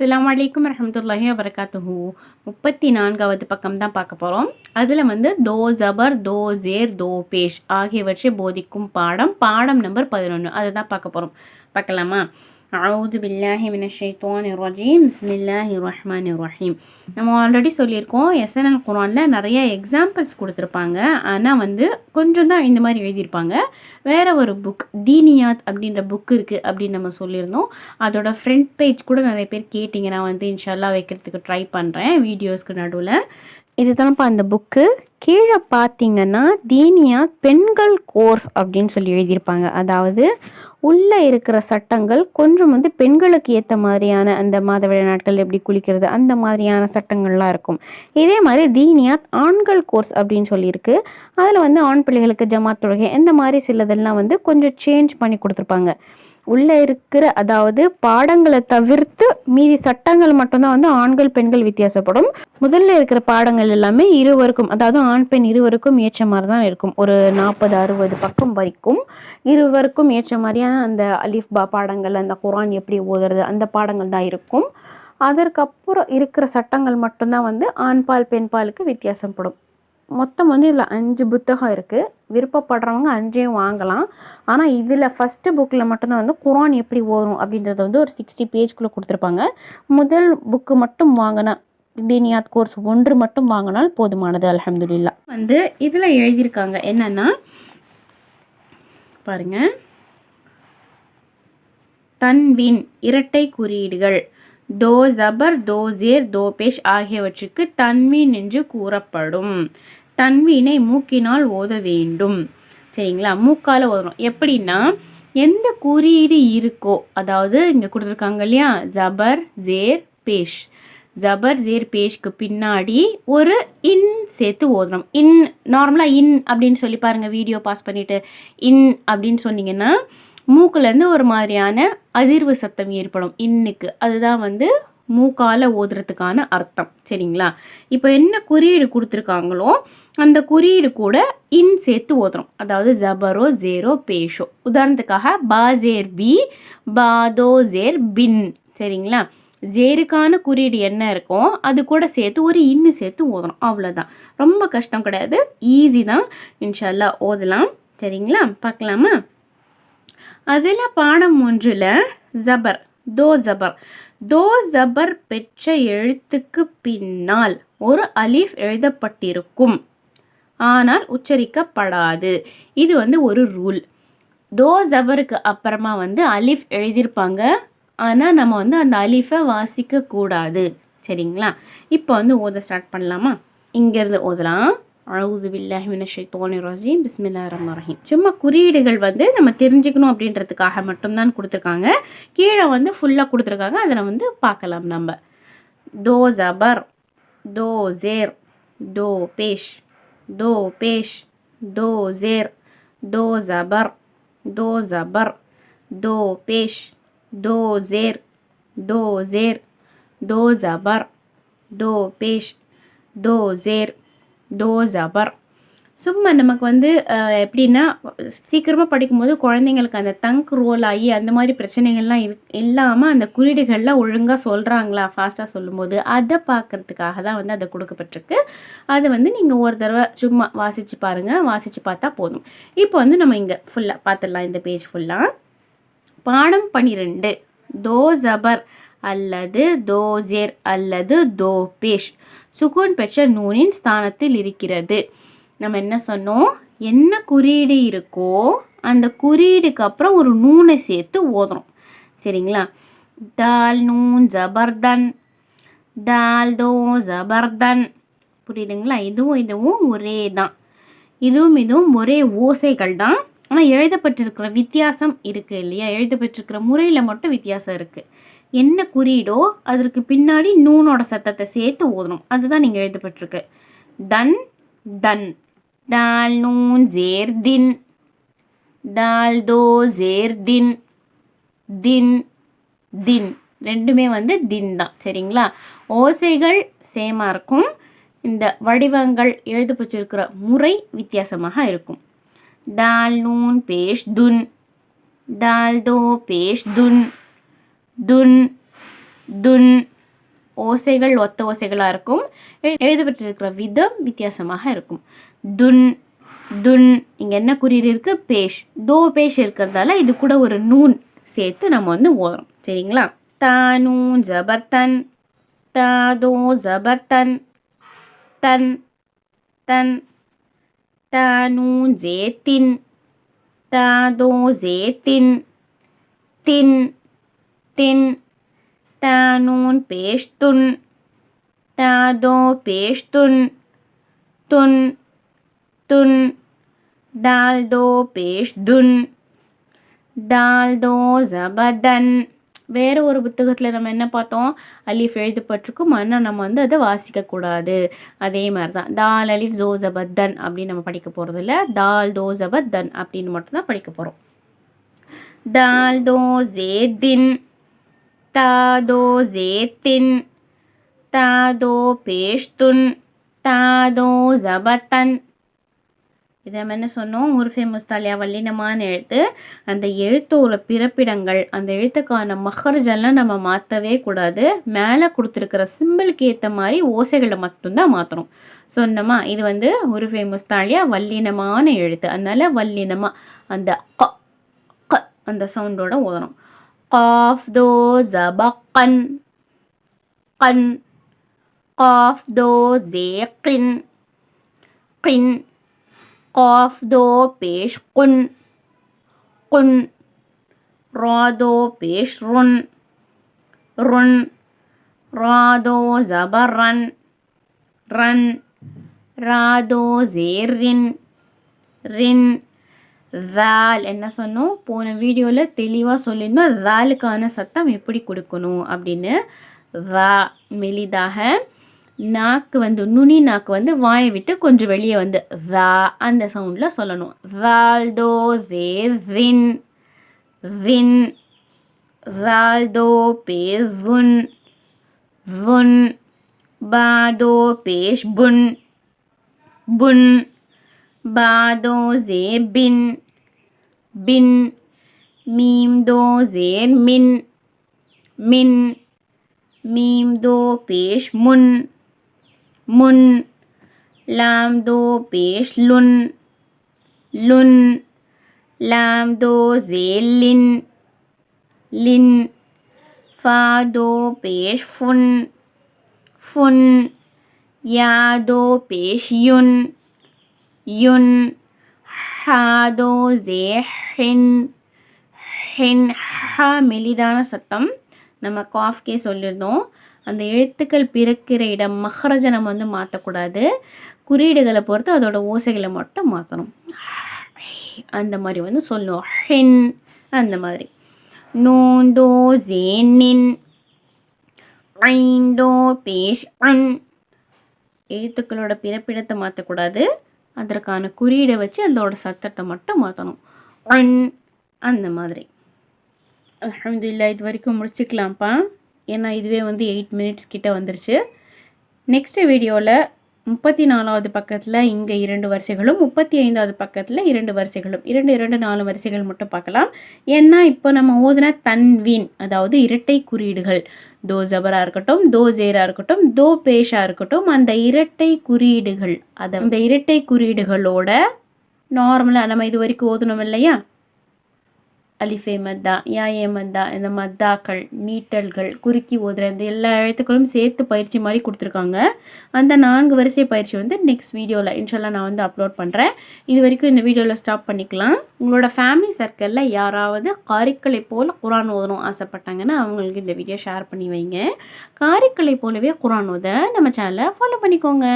அஸ்ஸலாமு அலைக்கும் வரஹ்மத்துல்லாஹி வபரகாத்துஹு. 34வது பக்கம் தான் பார்க்க போகிறோம். அதில் வந்து தோ ஜபர், தோ ஜேர், தோ பேஷ் ஆகியவற்றை போதிக்கும் பாடம் நம்பர் 11 அதை தான் பார்க்க போகிறோம். பார்க்கலாமா? அவுது பில்லாஹி மினஷ் ஷைத்தானிர் ரஜீம். பிஸ்மில்லாஹிர் ரஹ்மானிர் ரஹீம். நம்ம ஆல்ரெடி சொல்லியிருக்கோம், எஸ்என்எல் குர்ஆனில் நிறைய எக்ஸாம்பிள்ஸ் கொடுத்துருப்பாங்க. ஆனால் வந்து கொஞ்சம் தான் இந்த மாதிரி எழுதியிருப்பாங்க. வேறு ஒரு புக் தீனியாத் அப்படின்ற புக் இருக்குது அப்படின்னு நம்ம சொல்லியிருந்தோம். அதோட ஃப்ரண்ட் பேஜ் கூட நிறைய பேர் கேட்டிங்க. நான் வந்து இன்ஷால்லா வைக்கிறதுக்கு ட்ரை பண்ணுறேன் வீடியோஸ்க்கு நடுவில். இதுதான்ப்பா அந்த புக்கு. கீழே பார்த்தீங்கன்னா தீனியாத் பெண்கள் கோர்ஸ் அப்படின்னு சொல்லி எழுதியிருப்பாங்க. அதாவது உள்ளே இருக்கிற சட்டங்கள் கொஞ்சம் வந்து பெண்களுக்கு ஏற்ற மாதிரியான, அந்த மாதவிடாய் நாட்கள் எப்படி குளிக்கிறது அந்த மாதிரியான சட்டங்கள்லாம் இருக்கும். இதே மாதிரி தீனியாத் ஆண்கள் கோர்ஸ் அப்படின்னு சொல்லியிருக்கு. அதில் வந்து ஆண் பிள்ளைகளுக்கு ஜமாத் தொழுகை இந்த மாதிரி சிலதெல்லாம் வந்து கொஞ்சம் சேஞ்ச் பண்ணி கொடுத்துருப்பாங்க. உள்ளே இருக்கிற அதாவது பாடங்களை தவிர்த்து மீதி சட்டங்கள் மட்டும்தான் வந்து ஆண்கள் பெண்கள் வித்தியாசப்படும். முதல்ல இருக்கிற பாடங்கள் எல்லாமே இருவருக்கும், அதாவது ஆண் பெண் இருவருக்கும் ஏற்ற மாதிரி தான் இருக்கும். ஒரு 40-60 பக்கம் வரைக்கும் இருவருக்கும் ஏற்ற மாதிரியான அந்த அலிஃப் பா பாடங்கள், அந்த குர்ஆன் எப்படி ஓதுறது அந்த பாடங்கள் தான் இருக்கும். அதற்கப்புறம் இருக்கிற சட்டங்கள் மட்டும்தான் வந்து ஆண்பால் பெண்பாலுக்கு வித்தியாசப்படும். மொத்தம் வந்து இதில் 5 புத்தகம் இருக்குது. விருப்பப்படுறவங்க 5ஐயும் வாங்கலாம். ஆனால் இதில் ஃபஸ்ட்டு புக்கில் மட்டும்தான் வந்து குர்ஆன் எப்படி ஓதும் அப்படின்றத வந்து ஒரு 60 பேஜ்குள்ளே கொடுத்துருப்பாங்க. முதல் புக்கு மட்டும் வாங்கினா, தீனியாத் கோர்ஸ் 1 மட்டும் வாங்கினால் போதுமானது. அல்ஹம்துலில்லாஹ். வந்து இதில் எழுதியிருக்காங்க என்னென்னா பாருங்கள், தன்வீன் இரட்டை குறியீடுகள் தோ ஜபர், தோ ஜேர், தோ பேஷ் ஆகியவற்றுக்கு தன்வீன் என்று கூறப்படும். தன்வீனை மூக்கினால் ஓத வேண்டும். சரிங்களா? மூக்கால் ஓதணும். எப்படின்னா, எந்த குறியீடு இருக்கோ, அதாவது இங்கே கொடுத்துருக்காங்க இல்லையா, ஜபர் ஜேர் பேஷ், ஜபர் ஜேர் பேஷ்க்கு பின்னாடி ஒரு இன் சேர்த்து ஓதணும். இன் நார்மலாக இன் அப்படின்னு சொல்லி பாருங்கள், வீடியோ பாஸ் பண்ணிவிட்டு இன் அப்படின்னு சொன்னீங்கன்னா மூக்குலேருந்து ஒரு மாதிரியான அதிர்வு சத்தம் ஏற்படும் இன்னுக்கு. அதுதான் வந்து மூக்கால் ஓதுறதுக்கான அர்த்தம். சரிங்களா? இப்போ என்ன குறியீடு கொடுத்துருக்காங்களோ அந்த குறியீடு கூட இன் சேர்த்து ஓதுறோம். அதாவது ஜபரோ ஜேரோ பேஷோ. உதாரணத்துக்காக பா ஜேர் பி, பாதோ ஜேர் பின். சரிங்களா? ஜேருக்கான குறியீடு என்ன இருக்கோ அது கூட சேர்த்து ஒரு இன்னு சேர்த்து ஓதுறோம். அவ்வளோதான். ரொம்ப கஷ்டம் கிடையாது, ஈஸி தான். இன்ஷால்லா ஓதலாம். சரிங்களா? பார்க்கலாமா? அதில் பாடம் 1ல் ஜபர், தோ ஜபர். தோ ஜபர் பெற்ற எழுத்துக்கு பின்னால் ஒரு அலிஃப் எழுதப்பட்டிருக்கும், ஆனால் உச்சரிக்கப்படாது. இது வந்து ஒரு ரூல். தோ ஜபருக்கு அப்புறமா வந்து அலிஃப் எழுதியிருப்பாங்க, ஆனால் நம்ம வந்து அந்த அலிஃபை வாசிக்கக்கூடாது. சரிங்களா? இப்போ வந்து ஓத ஸ்டார்ட் பண்ணலாமா? இங்கேருந்து ஓதலாம். அவுது பில்லாஹி மினஷ் ஷைத்தானிர் ரஜீம். பிஸ்மில்லாஹிர் ரஹ்மானிர் ரஹீம். சும்மா குறியீடுகள் வந்து நம்ம தெரிஞ்சுக்கணும் அப்படின்றதுக்காக மட்டும்தான் கொடுத்துருக்காங்க. கீழே வந்து ஃபுல்லாக கொடுத்துருக்காங்க, அதில் வந்து பார்க்கலாம் நம்ம. தோ ஜபர், தோ ஜேர், தோ பேஷ், தோ பேஷ், தோ ஜேர், தோ ஜபர், தோ ஜபர், தோ பேஷ், தோ ஜேர், தோ ஜேர், தோ ஜபர், தோ பேஷ், தோ ஜேர், தோ ஜபர். சும்மா நமக்கு வந்து எப்படின்னா, சீக்கிரமாக படிக்கும்போது குழந்தைங்களுக்கு அந்த தங்க் ரோல் ஆகி அந்த மாதிரி பிரச்சனைகள்லாம் இல்லாமல் அந்த குறியீடுகள்லாம் ஒழுங்காக சொல்கிறாங்களா ஃபாஸ்ட்டாக சொல்லும்போது அதை பார்க்குறதுக்காக தான் வந்து அதை கொடுக்கப்பட்டிருக்கு. அது வந்து நீங்கள் ஒரு தடவை சும்மா வாசித்து பாருங்கள், வாசித்து பார்த்தா போதும். இப்போ வந்து நம்ம இங்கே ஃபுல்லாக பார்த்துடலாம். இந்த பேஜ் ஃபுல்லாக பாடம் 12 தோ ஜபர் அல்லது தோ ஜேர் அல்லது தோ பேஷ் சுகூன் பெற்ற நூனின் ஸ்தானத்தில் இருக்கிறது. நம்ம என்ன சொன்னோம், என்ன குறியீடு இருக்கோ அந்த குறியீடுக்கு அப்புறம் ஒரு நூனை சேர்த்து ஓதுறோம். சரிங்களா? தால் நூன் ஜபர்தன், தால் தோ ஜபர்தன். புரியுதுங்களா? இதுவும் ஒரே தான். இதுவும் ஒரே ஓசைகள் தான். ஆனால் எழுதப்பட்டிருக்கிற வித்தியாசம் இருக்குது இல்லையா? எழுதப்பட்டிருக்கிற முறையில் மட்டும் வித்தியாசம் இருக்குது. என்ன குறியீடோ அதற்கு பின்னாடி நூனோட சத்தத்தை சேர்த்து ஓதணும். அதுதான் நீங்கள் எழுதப்பட்டிருக்கு. தன் தன், தால் நூன் ஜேர் தின், தால் தோ ஜேர் தின், தின் தின். ரெண்டுமே வந்து தின் தான். சரிங்களா? ஓசைகள் சேமாக இருக்கும், இந்த வடிவங்கள் எழுதப்பட்டிருக்கிற முறை வித்தியாசமாக இருக்கும். தால் நூன் பேஷ் துன், தால் தோ பேஷ் துன், துன் துன். ஓசைகள் ஒத்த ஓசைகளாக இருக்கும். எழுதப்பட்டிருக்கிற விதம் வித்தியாசமாக இருக்கும். Tun Tun. இங்கே என்ன குறியீடு இருக்குது? பேஷ். தோ பேஷ் இருக்கிறதால இது கூட ஒரு நூன் சேர்த்து நம்ம வந்து ஓதுறோம். சரிங்களா? தானூ ஜபர்தன், தாதோ ஜபர்தன், தன் தன். தானூ ஜேத்தின், தாதோ ஜேத்தின், தின் தின். தானூன் பேஷ்துன், தாதோ பேஷ்துன், துன் துன். தால்தோ பேஷ்துன், தால்தோ ஜபதன். வேறு ஒரு புத்தகத்தில் நம்ம என்ன பார்த்தோம்? அலிஃப் எழுதப்பட்டிருக்கும், ஆனால் நம்ம வந்து அதை வாசிக்கக்கூடாது. அதே மாதிரி தான் தால் அலிஃப் ஜோ ஜபத்தன் அப்படின்னு நம்ம படிக்க போகிறது இல்லை. தால் தோ ஜபத்தன் அப்படின்னு மட்டும்தான் படிக்க போகிறோம். தால் தோ ஜேதின், தாதோ ஜேத்தின், தாதோ பேஷ்துன், தாதோ ஜபத்தன். இதை நம்ம என்ன சொன்னோம்? உருஃபே முஸ்தாலியா வல்லினமான எழுத்து. அந்த எழுத்தோட பிறப்பிடங்கள், அந்த எழுத்துக்கான மஹ்ரஜெல்லாம் நம்ம மாற்றவே கூடாது. மேலே கொடுத்துருக்கிற சிம்பிளுக்கு ஏற்ற மாதிரி ஓசைகளை மட்டும்தான் மாற்றணும். சொன்னோமா? இது வந்து உருஃபே முஸ்தாலியா வல்லினமான எழுத்து. அதனால வல்லினமாக அந்த க க அந்த சவுண்டோட ஓதணும். காஃப் தோ ஜபக்கன், கன். காஃப் தோ ஜேக்கின், கின். قاف دو پیش قن، قن. را دو پیش رن، رن. را دو زبر رن، رن. را دو زیر رن، رن. ذال என்ன சொன்னோம்? போன வீடியோவில் தெளிவாக சொல்லியிருந்தோம் ذாலுக்கான சத்தம் எப்படி கொடுக்கணும் அப்படின்னு. வா மெலிதாக. நாக்கு வந்து நுனி நாக்கு வந்து வாயை விட்டு கொஞ்சம் வெளியே வந்து வா அந்த சவுண்டில் சொல்லணும். வால்தோ ஜே வின், வின். வால்தோ பேஷ் வுன், வுன். பாதோ பேஷ் புன், புன். பாதோ ஜே பின், பின். மீம் தோ ஜேர் மின், மின். மீம் தோ பேஷ் முன், முன். லாம் தோ பேஷ் லுன், லுன். லாம் தோ ஜே லின், லின். ஃபா தோ பேஷ் ஃபுன், ஃபுன். யா தோ பேஷ் யுன், யுன். ஹா தோ ஜே ஹின், ஹின். ஹா மெலிதான சத்தம். நம்ம காஃப்கே சொல்லியிருந்தோம். அந்த எழுத்துக்கள் பிறக்கிற இடம் மஹ்ரஜை நம்ம வந்து மாற்றக்கூடாது. குறியீடுகளை பொறுத்து அதோட ஓசைகளை மட்டும் மாற்றணும். அந்த மாதிரி வந்து சொல்லணும். ஹின் அந்த மாதிரி. நூந்தோ ஜேனின், ஐந்தோ பேஷ் அன். எழுத்துக்களோட பிறப்பிடத்தை மாற்றக்கூடாது. அதற்கான குறியீடை வச்சு அதோட சத்தத்தை மட்டும் மாற்றணும். அன் அந்த மாதிரி. அல்ஹம்துலில்லாஹ் இது வரைக்கும் முடிச்சுக்கலாம்ப்பா. ஏன்னா இதுவே வந்து 8 மினிட்ஸ் கிட்ட வந்துருச்சு. நெக்ஸ்ட் வீடியோவில் 34வது பக்கத்தில் இங்கே 2 வரிசைகளும் 35வது பக்கத்தில் 2 வரிசைகளும் 4 வரிசைகள் மட்டும் பார்க்கலாம். ஏன்னா இப்போ நம்ம ஓதுன தன்வீன், அதாவது இரட்டை குறியீடுகள், தோ ஜபரா இருக்கட்டும், தோ ஜேரா இருக்கட்டும், தோ பேஷா இருக்கட்டும், அந்த இரட்டை குறியீடுகள், அந்த இரட்டை குறியீடுகளோட நார்மலாக நம்ம இது வரைக்கும் ஓதணும் இல்லையா? அலிஃபே மத்தா, யாயே மத்தா, இந்த மத்தாக்கள், நீட்டல்கள், குறுக்கி ஓதுற இந்த எல்லா எழுத்துக்களும் சேர்த்து பயிற்சி மாதிரி கொடுத்துருக்காங்க. அந்த 4 வரிசை பயிற்சி வந்து நெக்ஸ்ட் வீடியோவில் இன்ஷால்லா நான் வந்து அப்லோட் பண்ணுறேன். இது வரைக்கும் இந்த வீடியோவில் ஸ்டாப் பண்ணிக்கலாம். உங்களோட ஃபேமிலி சர்க்கிளில் யாராவது காரிக்களை போல் குரான் ஓதணும் ஆசைப்பட்டாங்கன்னா அவங்களுக்கு இந்த வீடியோ ஷேர் பண்ணி வைங்க. காரிக்களை போலவே குரான் ஓத நம்ம சேனலை ஃபாலோ பண்ணிக்கோங்க.